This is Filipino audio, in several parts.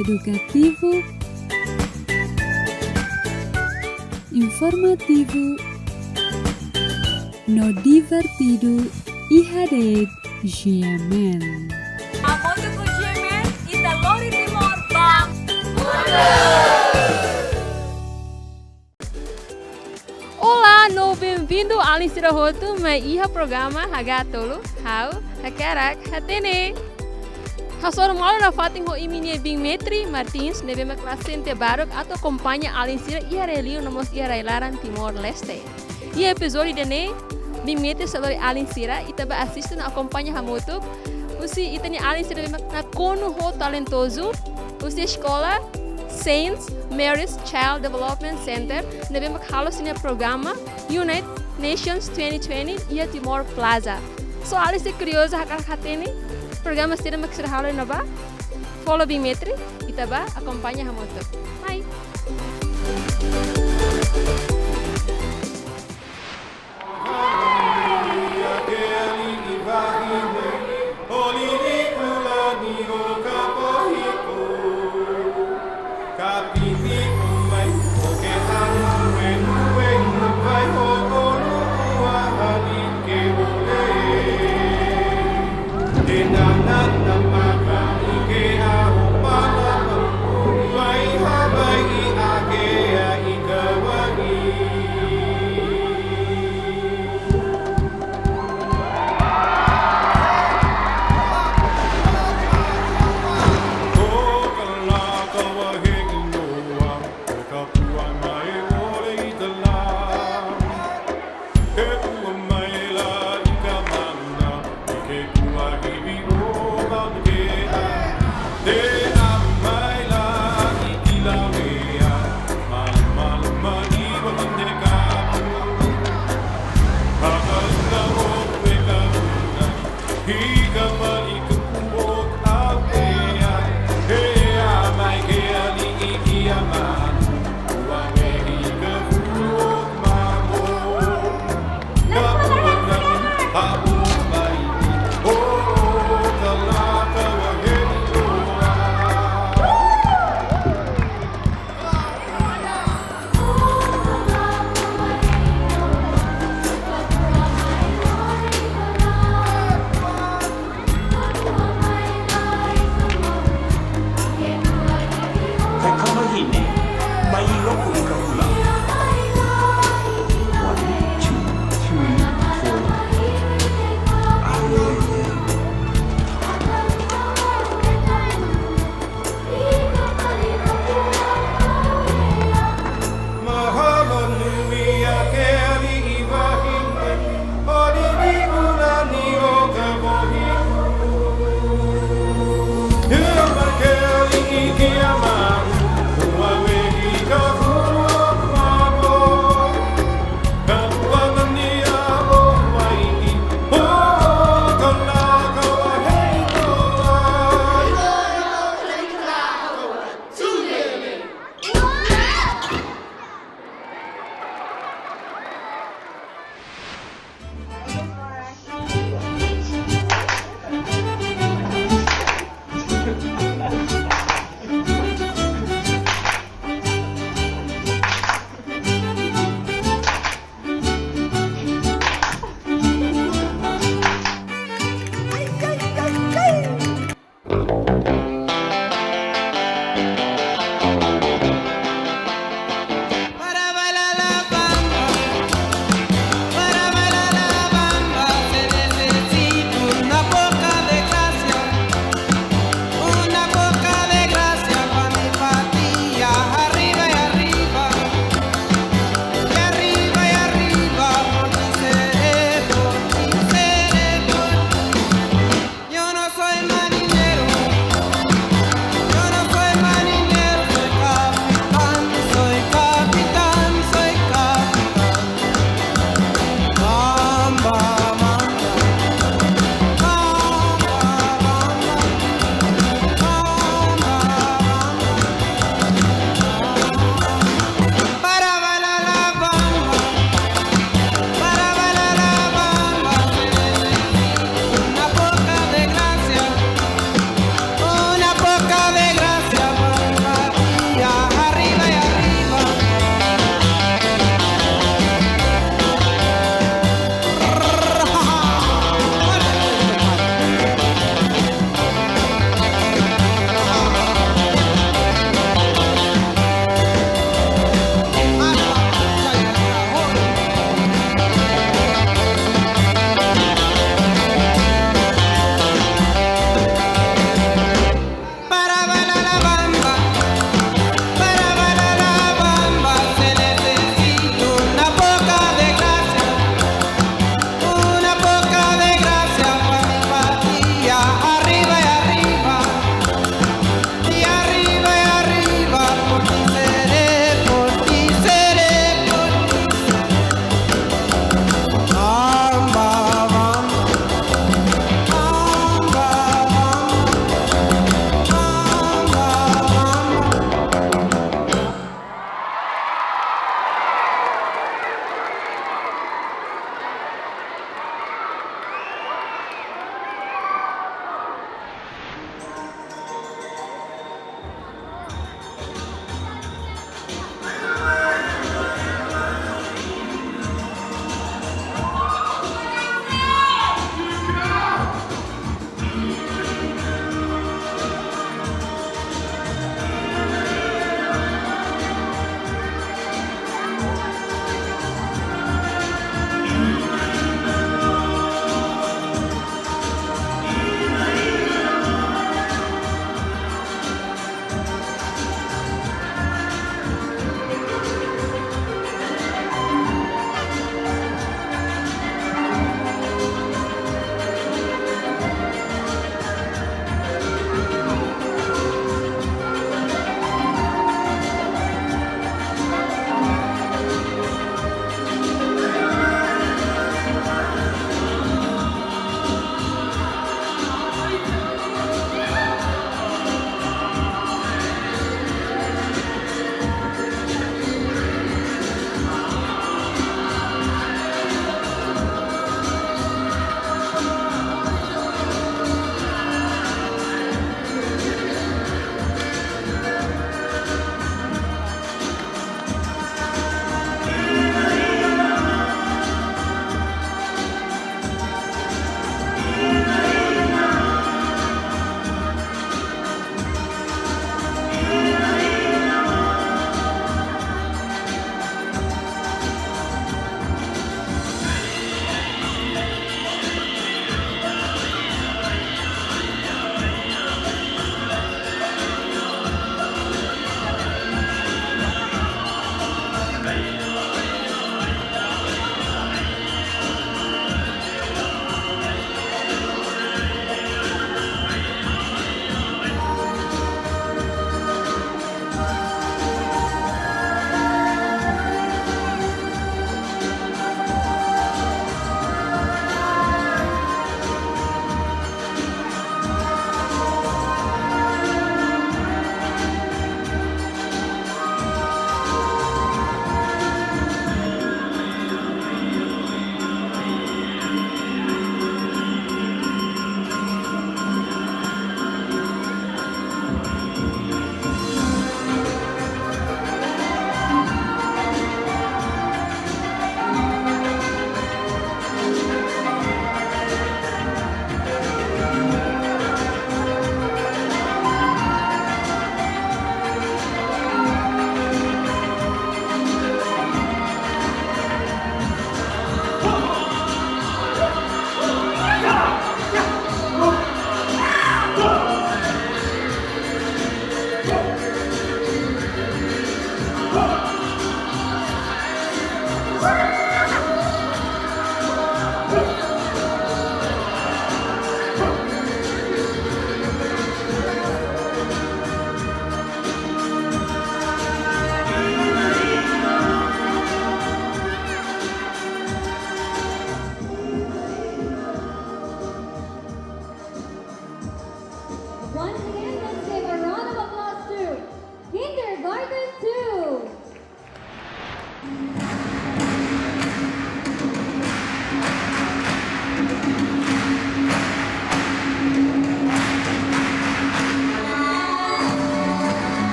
educativo, informativo, no divertido e rede Gemen. A moto com Gemen e da Lori Timor Bang. Olá, no bem-vindo ao Insira Roto, mas iha programa Hagatolo, Hau, Hakarak, Hatene. Hasor malu na fating ho iminie Bing Metri Martins nebe ma klasente barok atau kompanha Alinsira ia relio namos ia railaran Timor Leste. Ia episodi dene Bing Metri salori Alinsira itaba assistant acompanha hamoto. Usi itani Alinsira na kono ho talentoso. Usi escola Saint Mary's Child Development Center nebe ma halos ini programa United Nations 2020 ia Timor Plaza. So Alinsira curiosa hakal hatene. Programa sira maksirahalo na ba? Follow Bing Metri, itaba acompanha hamoto. Bye.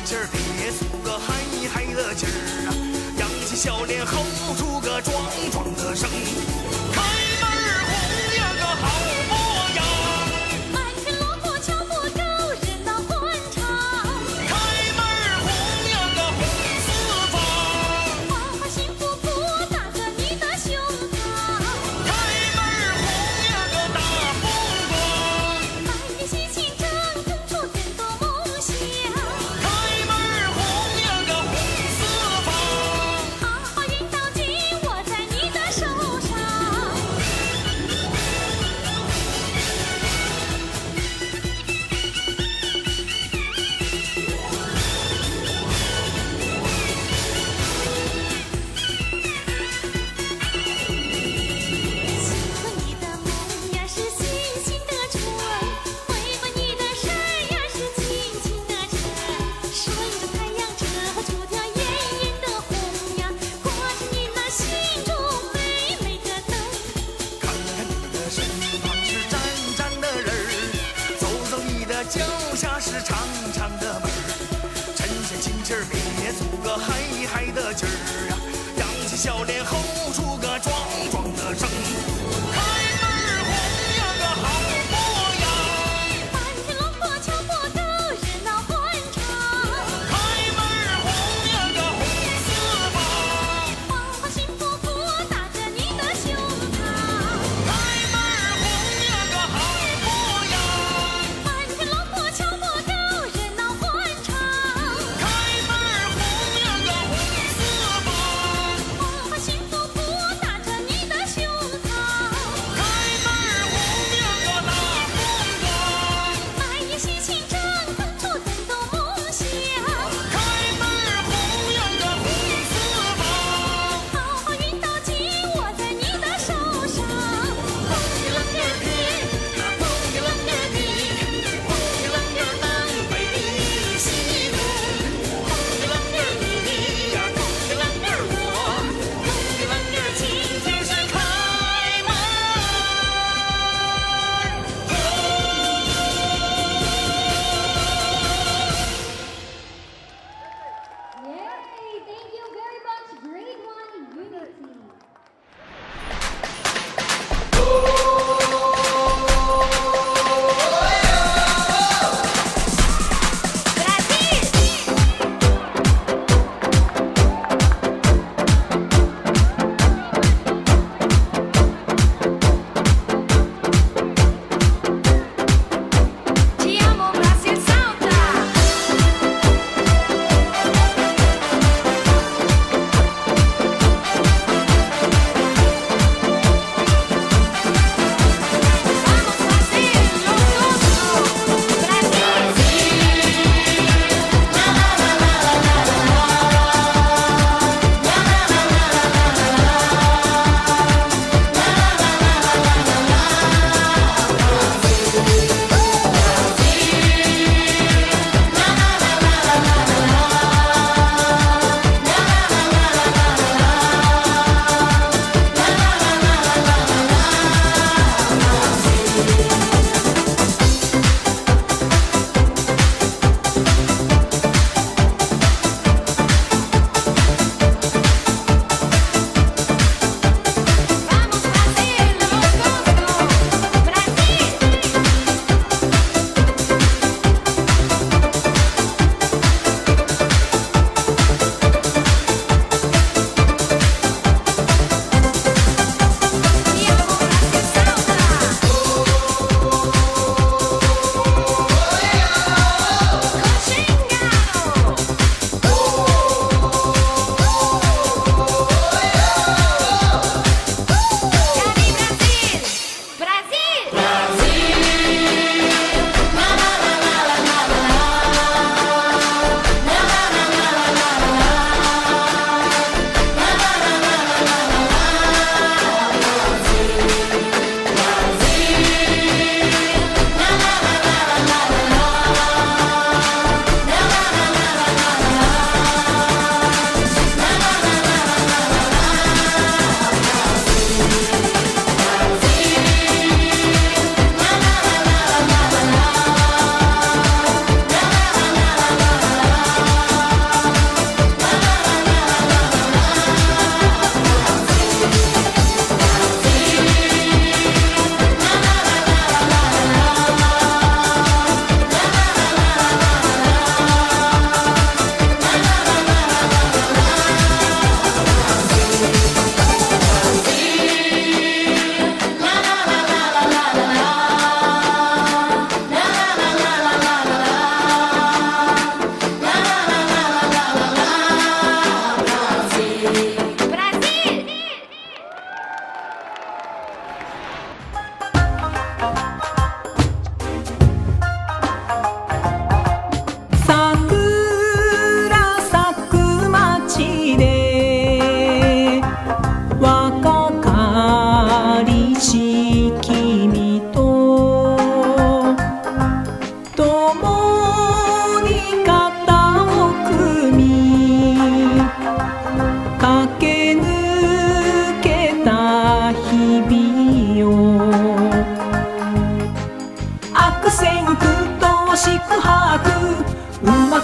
劲儿，别出个嗨嗨的劲儿啊，扬起笑脸吼出个壮壮的声。开门红呀个好模样，满天锣鼓敲不够，热闹欢唱。开门红呀个红四方，花花幸福福打着你的胸膛。开门红呀个大风光，满面喜庆正腾出更多梦想。开门红呀个红四方。好好运到底握在你的手上。喜欢你的梦呀是星星的春，回过你的身呀是轻轻的尘。顺着太阳这出条艳艳的红呀，挂着你那心中美美的灯。看看你的身旁是站站的人儿，走走你的脚下是长长的门儿。趁些劲劲儿，别出个嗨嗨的劲儿啊，扬起笑脸吼出个壮壮的声。开门红呀个好模样，满天锣鼓敲不够，热闹欢唱。开门红呀个红四方，花花幸福福打着你的胸膛。开门红呀个好模样，满天锣鼓敲不够，热闹欢唱。开门红呀个红四方。花花幸福福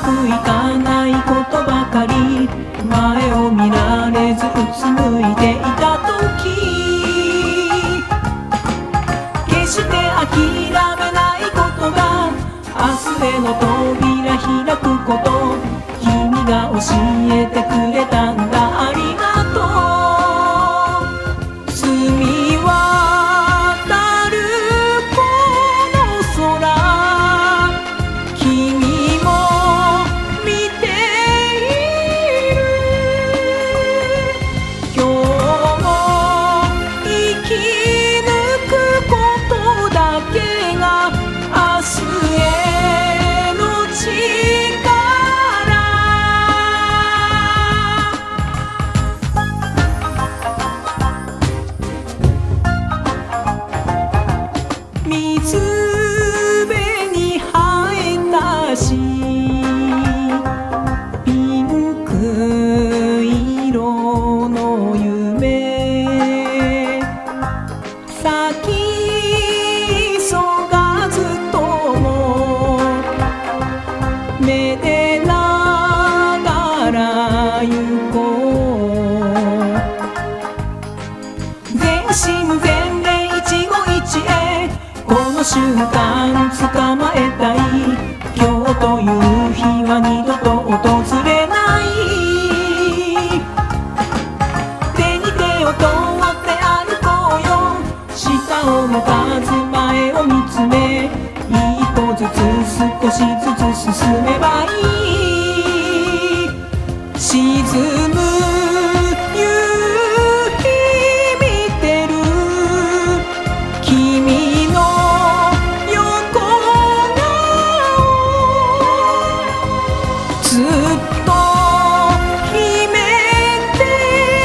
くいかないことばかり、前を見られずうつむいていた時、決して諦めないことが明日への扉開くこと、君が教えてくれたんだ、ありがとう。澄み渡るこの空、君も見ている。今日も生き抜くことだけが明日への力。水辺に生えたしピンク色の夢、咲き急がずともめでながら行こう。全身全霊一期一会、この瞬間捕まえたい。今日という日は二度と訪れない。手に手を取って歩こうよ、下を向かず前を見つめ、一歩ずつ少しずつ進めばいい。沈む夕日見てる君の横顔、ずっと秘めて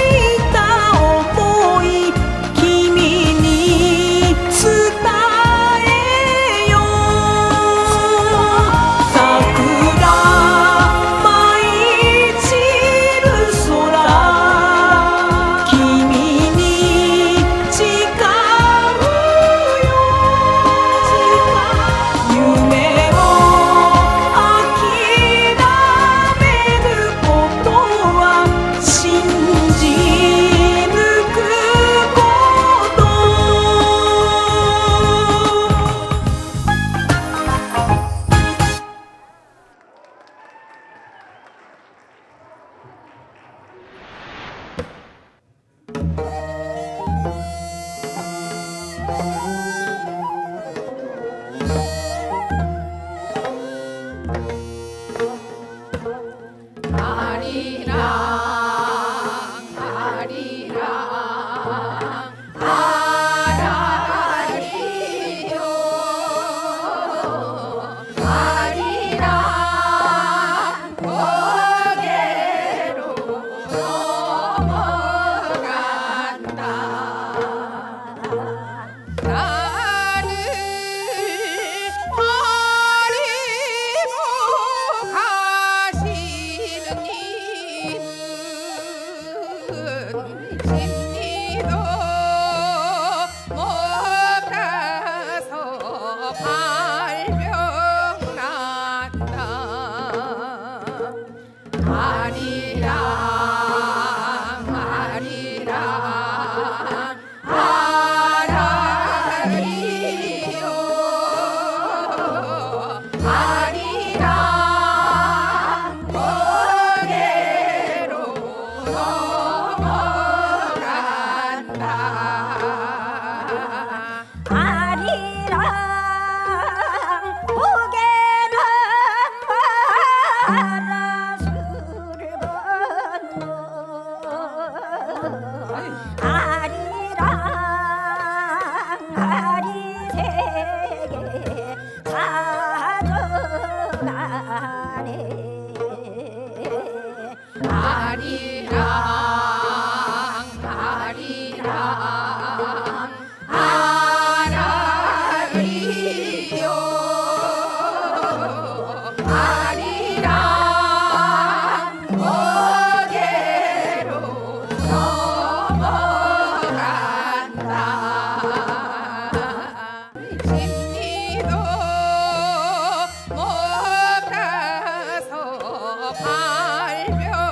いた想い、君に伝えよう。桜舞い散る空、君に誓うよ。夢を諦めることは信じ抜くこと。 아리랑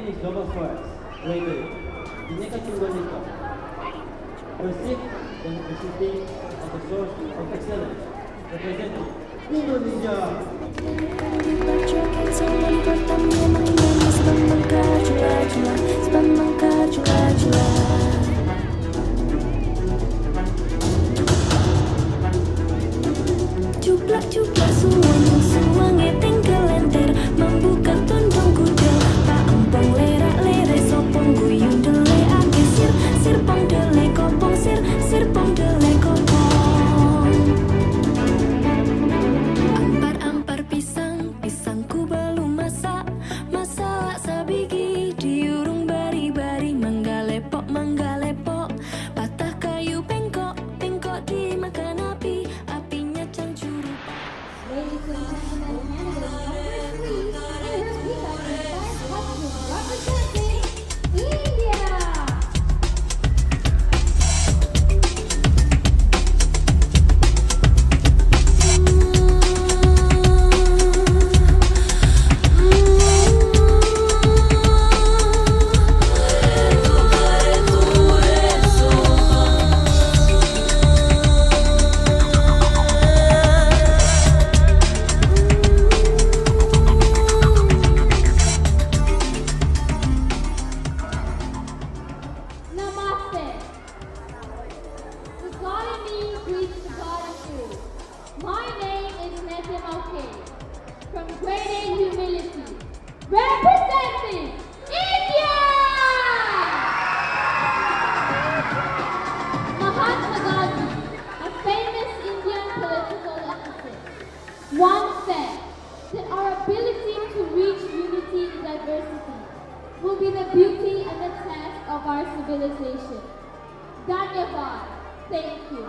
finish double squats. Ready. Bineka Tunggal Ika. Persist and persisting at the source of excellence. Representing Indonesia. Diperjuangkan semuanya pertama mengingatnya sebab mengkajula-jula, sebab mengkajula-jula. Cuplak-cuplak suwanya suwange tinggal lenter, membuka tondong kuda, tak empong lerak-lere sopong guyung dele ake sir, sirpong dele kopong sir, sirpong dele kopong. Ampar-ampar pisang, pisangku belum masak, masak sabigi diurung bari-bari, manggalepok, manggalepok, patah kayu bengkok, bengkok dimakan api, apinya cancuru. Ladies and gentlemen, Canada representing India. Namaste. The God in me greets the God in you. My name is Nathan O'Kay, from Grade A Humility, representing India! Mahatma Gandhi, a famous Indian political ethicist, once said that our ability to reach unity in diversity will be the beauty and the test of our civilization. Dhanyavad. Thank you.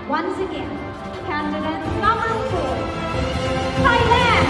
Once again, candidate number 4, Thailand.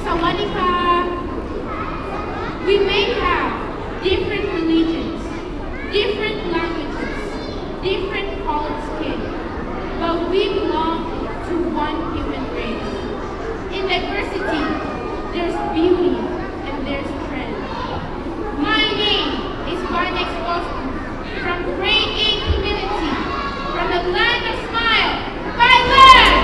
Sawadika. We may have different religions, different languages, different colored skin, but we belong to one human race. In diversity, there's beauty and there's strength. My name is Barnex Boston from Grade A Community, from the land of smile, Thailand!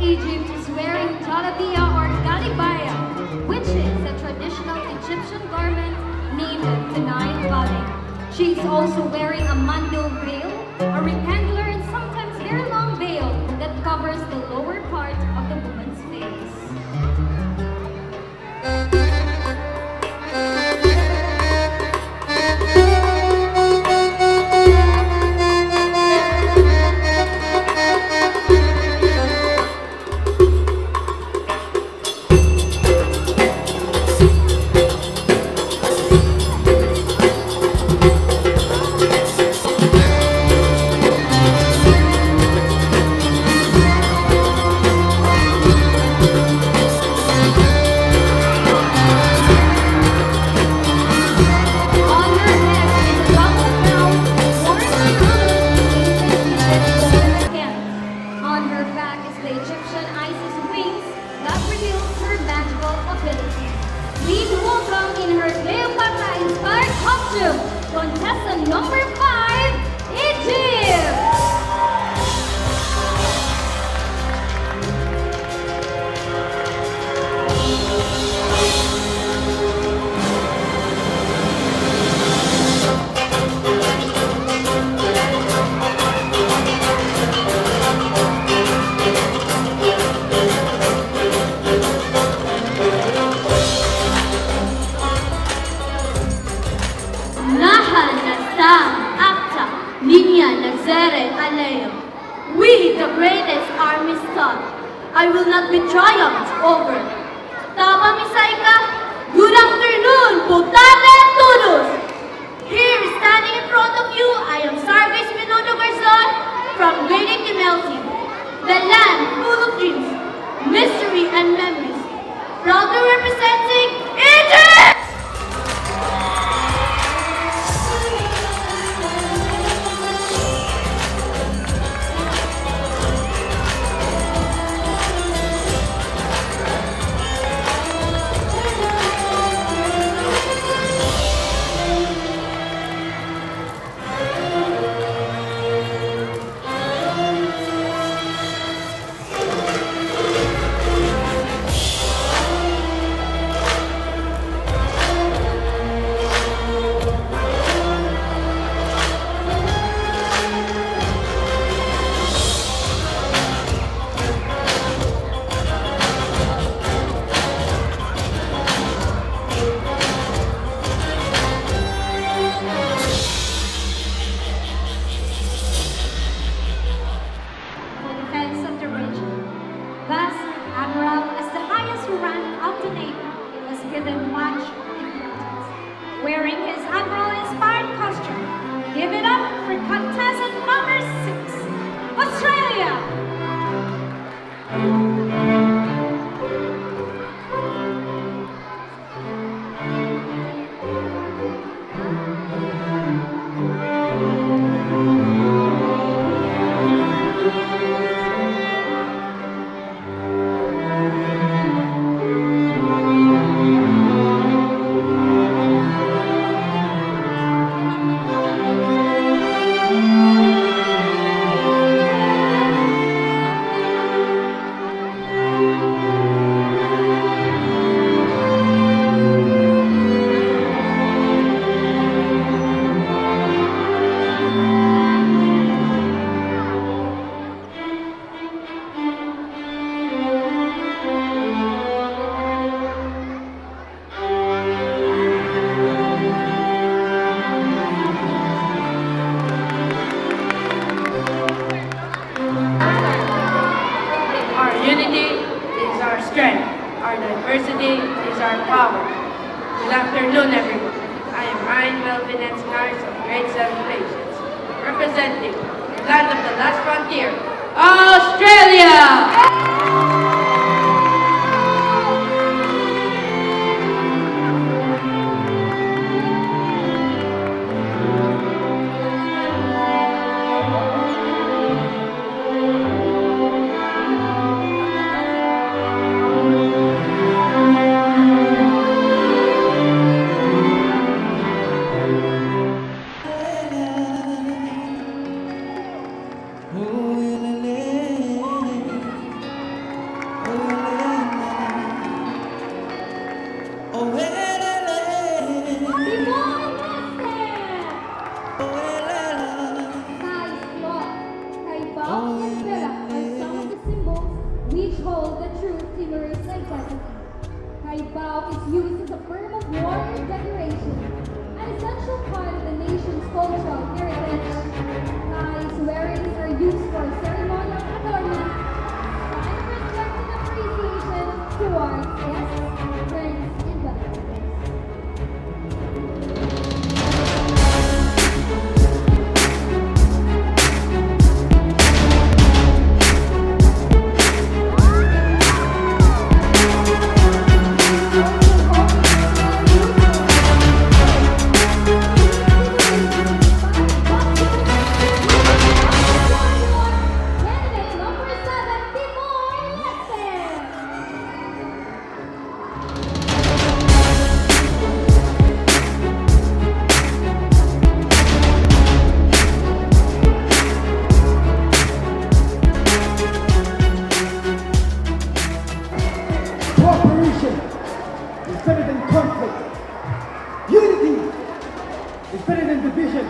Egypt is wearing jalabia or galibaya, which is a traditional Egyptian garment named Tanai Valley. She is also wearing a mandil veil, a rectangular and sometimes thought, I will not be triumphed over. Tama, Miss Aika? Good afternoon, Putana and todos! Here, standing in front of you, I am Sarvis Menudo Garzon from Grade 8 Melty, the land full of dreams, mystery, and memories. Proudly representing Egypt! For defense of the region. Thus, Admiral, as the highest rank of the Navy, was given much importance. Wearing his Admiral-inspired costume, give it up for contestant number 6, Australia! Our unity is our strength. Our diversity is our power. Good afternoon, everyone. I am Ryan Melvin Ensnars of Grade 7 Patients, representing the land of the last frontier, Australia! Which hold the true Timorese identity. Kaibao is used as a form of warrior decoration, an essential part of the nation's cultural heritage. Kai's wearings are used for ceremonial adornment, sign respect and appreciation towards guests, friends, and relatives. Candidate number 7, Timor Leste. Cooperation is better than conflict. Unity is better than division.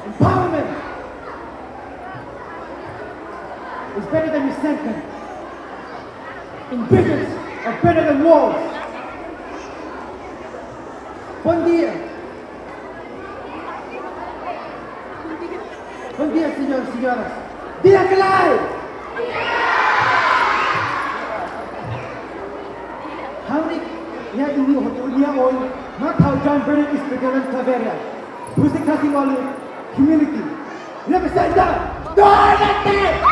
Empowerment is better than resentment. Ambitions are better than walls. Bon dia. Buen día, señores y señoras. ¡Día Clay! Haurik, ya ini hotelnya oi, Macau John Bernard Ispegalan Taveria. Pusing kasih oleh community. Representative Dorothy!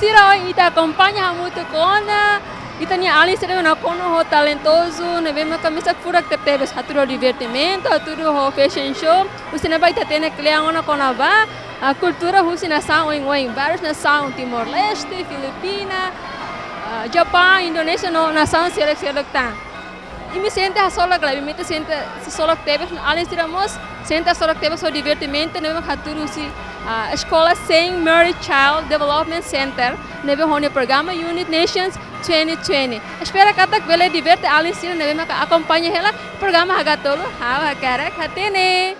Sira ita acompanha muito kona. Ita ni Alice Sira na kono ho talentoso, ne vemos camisa furak teve haturo divertimento, haturo ho fashion show. Usina ba ita tene kleangona kona ba. A cultura russa nação em várias nações, Timor-Leste, Filipina, Japão, Indonésia, nação select-tá. E me sente a sola grave, me sente sola que teve, além de ramos, sente a sola que teve só divertimento, neve haturu si a escola Saint Mary Child Development Center, neve hone programa Unit Nations 2020. Espera que até vele diverte além de neve acompanha ela programa hagatolo, hau hakarak hatene.